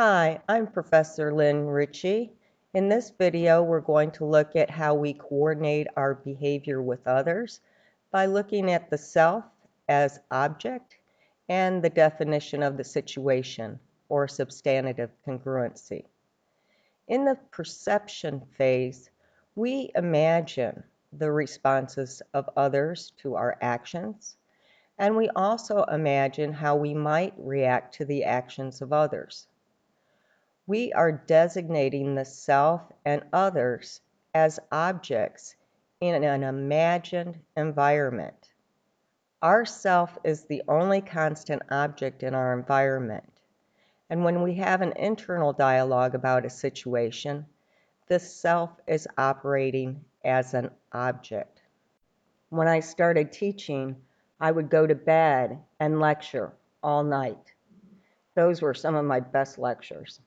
Hi, I'm Professor Ritchey. In this video, we're going to look at how we coordinate our behavior with others by looking at the self as object and the definition of the situation, or substantive congruency. In the perception phase, we imagine the responses of others to our actions, and we also imagine how we might react to the actions of others. We are designating the self and others as objects in an imagined environment. Our self is the only constant object in our environment. And when we have an internal dialogue about a situation, the self is operating as an object. When I started teaching, I would go to bed and lecture all night. Those were some of my best lectures.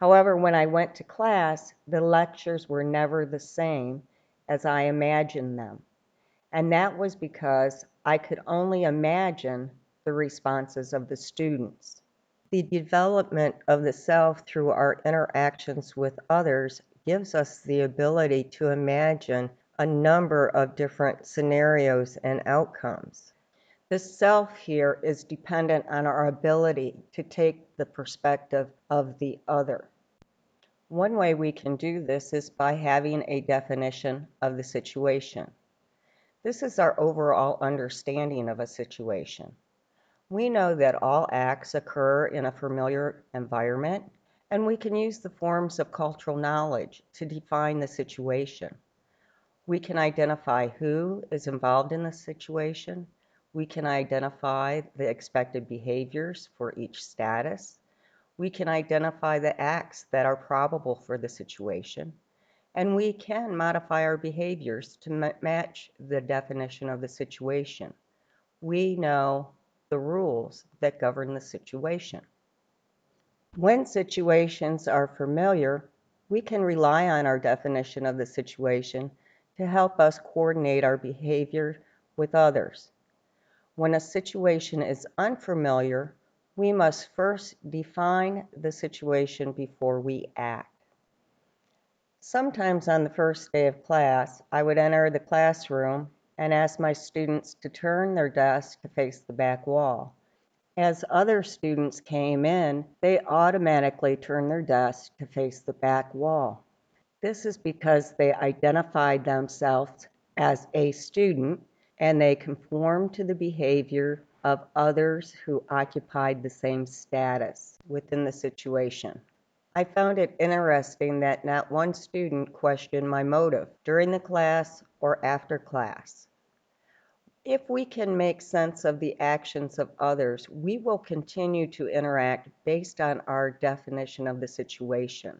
However, when I went to class, the lectures were never the same as I imagined them. And that was because I could only imagine the responses of the students. The development of the self through our interactions with others gives us the ability to imagine a number of different scenarios and outcomes. The self here is dependent on our ability to take the perspective of the other. One way we can do this is by having a definition of the situation. This is our overall understanding of a situation. We know that all acts occur in a familiar environment, and we can use the forms of cultural knowledge to define the situation. We can identify who is involved in the situation. We can identify the expected behaviors for each status. We can identify the acts that are probable for the situation. And we can modify our behaviors to match the definition of the situation. We know the rules that govern the situation. When situations are familiar, we can rely on our definition of the situation to help us coordinate our behavior with others. When a situation is unfamiliar, we must first define the situation before we act. Sometimes on the first day of class, I would enter the classroom and ask my students to turn their desk to face the back wall. As other students came in, they automatically turned their desk to face the back wall. This is because they identified themselves as a student and they conformed to the behavior of others who occupied the same status within the situation. I found it interesting that not one student questioned my motive during the class or after class. If we can make sense of the actions of others, we will continue to interact based on our definition of the situation.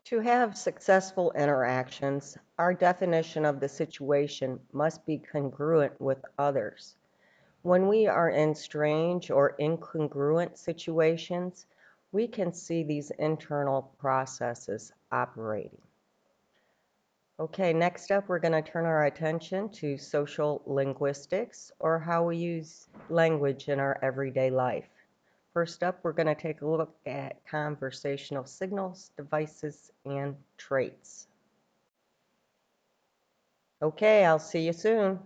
To have successful interactions, our definition of the situation must be congruent with others. When we are in strange or incongruent situations, we can see these internal processes operating. Okay, next up, we're going to turn our attention to social linguistics, or how we use language in our everyday life. First up, we're going to take a look at conversational signals, devices, and traits. Okay, I'll see you soon.